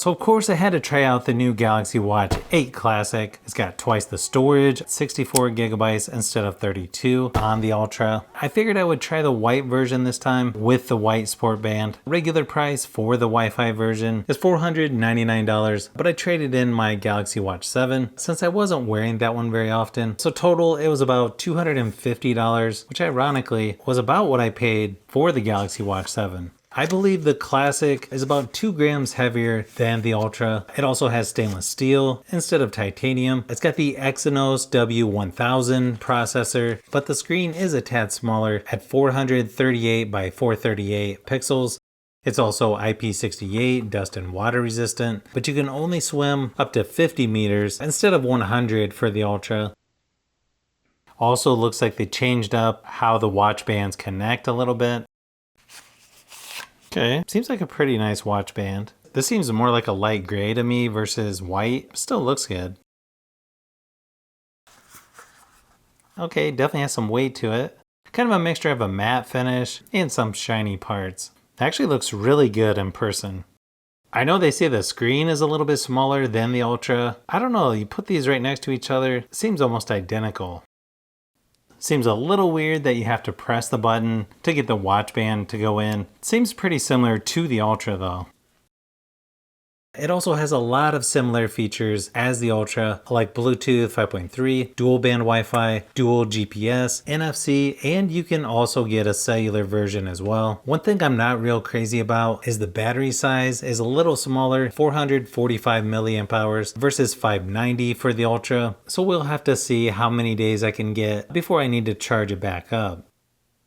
So of course I had to try out the new Galaxy Watch 8 Classic. It's got twice the storage, 64 gigabytes instead of 32 on the Ultra. I figured I would try the white version this time with the white sport band. Regular price for the Wi-Fi version is $499, but I traded in my Galaxy Watch 7 since I wasn't wearing that one very often. So total it was about $250, which ironically was about what I paid for the Galaxy Watch 7. I believe the Classic is about 2 grams heavier than the Ultra. It also has stainless steel instead of titanium. It's got the Exynos W1000 processor, but the screen is a tad smaller at 438 by 438 pixels. It's also IP68, dust and water resistant, but you can only swim up to 50 meters instead of 100 for the Ultra. Also looks like they changed up how the watch bands connect a little bit. Okay, seems like a pretty nice watch band. This seems more like a light gray to me versus white. Still looks good. Okay, definitely has some weight to it. Kind of a mixture of a matte finish and some shiny parts. It actually looks really good in person. I know they say the screen is a little bit smaller than the Ultra. I don't know, you put these right next to each other, it seems almost identical. Seems a little weird that you have to press the button to get the watch band to go in. Seems pretty similar to the Ultra though. It also has a lot of similar features as the Ultra, like Bluetooth 5.3, dual band Wi-Fi, dual GPS, NFC, and you can also get a cellular version as well. One thing I'm not real crazy about is the battery size is a little smaller, 445 milliamp hours versus 590 for the Ultra. So we'll have to see how many days I can get before I need to charge it back up.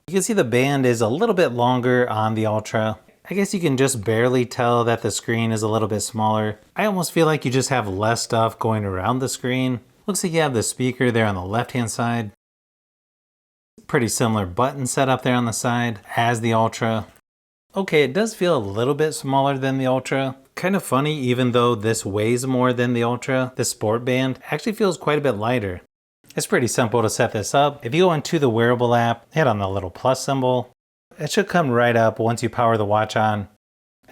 You can see the band is a little bit longer on the Ultra. I guess you can just barely tell that the screen is a little bit smaller. I almost feel like you just have less stuff going around the screen. Looks like you have the speaker there on the left hand side. Pretty similar button setup there on the side as the Ultra. Okay, it does feel a little bit smaller than the Ultra. Kind of funny, even though this weighs more than the Ultra, the sport band actually feels quite a bit lighter. It's pretty simple to set this up. If you go into the wearable app, hit on the little plus symbol. It should come right up once you power the watch on,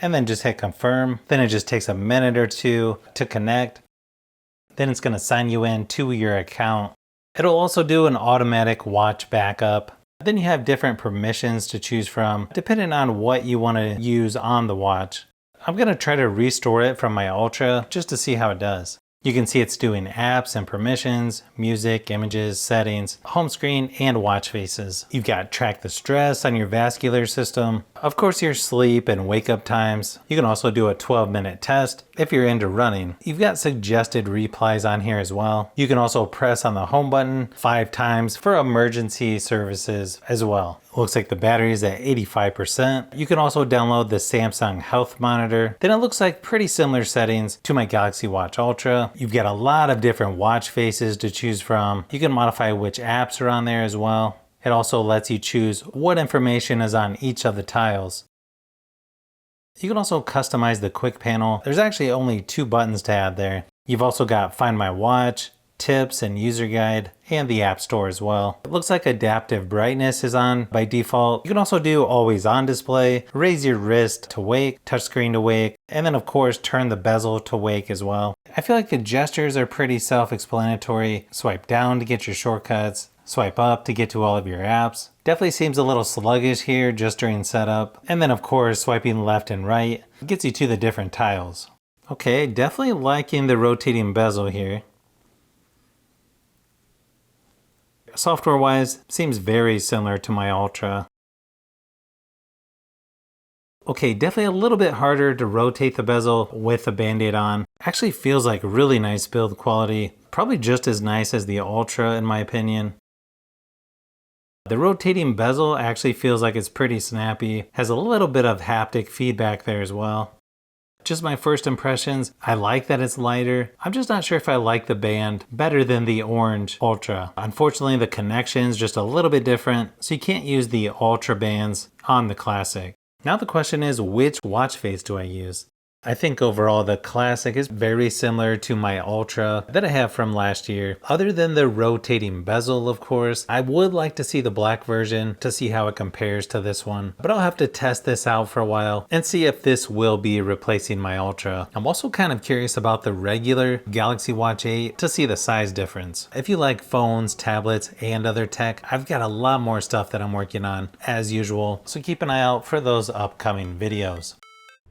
and then just hit confirm. Then it just takes a minute or two to connect. Then it's going to sign you in to your account. It'll also do an automatic watch backup. Then you have different permissions to choose from depending on what you want to use on the watch. I'm going to try to restore it from my Ultra just to see how it does. You can see it's doing apps and permissions, music, images, settings, home screen, and watch faces. You've got track the stress on your vascular system, of course your sleep and wake up times. You can also do a 12-minute test if you're into running. You've got suggested replies on here as well. You can also press on the home button 5 times for emergency services as well. Looks like the battery is at 85%. You can also download the Samsung Health Monitor. Then it looks like pretty similar settings to my Galaxy Watch Ultra. You've got a lot of different watch faces to choose from. You can modify which apps are on there as well. It also lets you choose what information is on each of the tiles. You can also customize the quick panel. There's actually only 2 buttons to add there. You've also got Find My Watch, Tips and User Guide, and the App Store as well. It looks like adaptive brightness is on by default. You can also do always on display, raise your wrist to wake, touchscreen to wake, and then of course turn the bezel to wake as well. I feel like the gestures are pretty self-explanatory. Swipe down to get your shortcuts, swipe up to get to all of your apps. Definitely seems a little sluggish here just during setup. And then of course swiping left and right gets you to the different tiles. Okay, definitely liking the rotating bezel here. Software wise, seems very similar to my Ultra. Okay, definitely a little bit harder to rotate the bezel with the Band-Aid on. Actually feels like really nice build quality. Probably just as nice as the Ultra in my opinion. The rotating bezel actually feels like it's pretty snappy. Has a little bit of haptic feedback there as well. Just my first impressions, I like that it's lighter. I'm just not sure if I like the band better than the orange Ultra. Unfortunately, the connection's just a little bit different, so you can't use the Ultra bands on the Classic. Now the question is, which watch face do I use? I think overall the Classic is very similar to my Ultra that I have from last year. Other than the rotating bezel, of course, I would like to see the black version to see how it compares to this one. But I'll have to test this out for a while and see if this will be replacing my Ultra. I'm also kind of curious about the regular Galaxy Watch 8 to see the size difference. If you like phones, tablets, and other tech, I've got a lot more stuff that I'm working on as usual, so keep an eye out for those upcoming videos.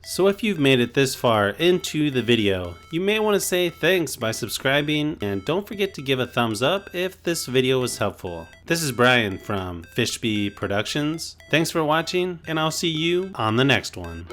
So if you've made it this far into the video, you may want to say thanks by subscribing, and don't forget to give a thumbs up if this video was helpful. This is Brian from Fishbee Productions. Thanks for watching, and I'll see you on the next one.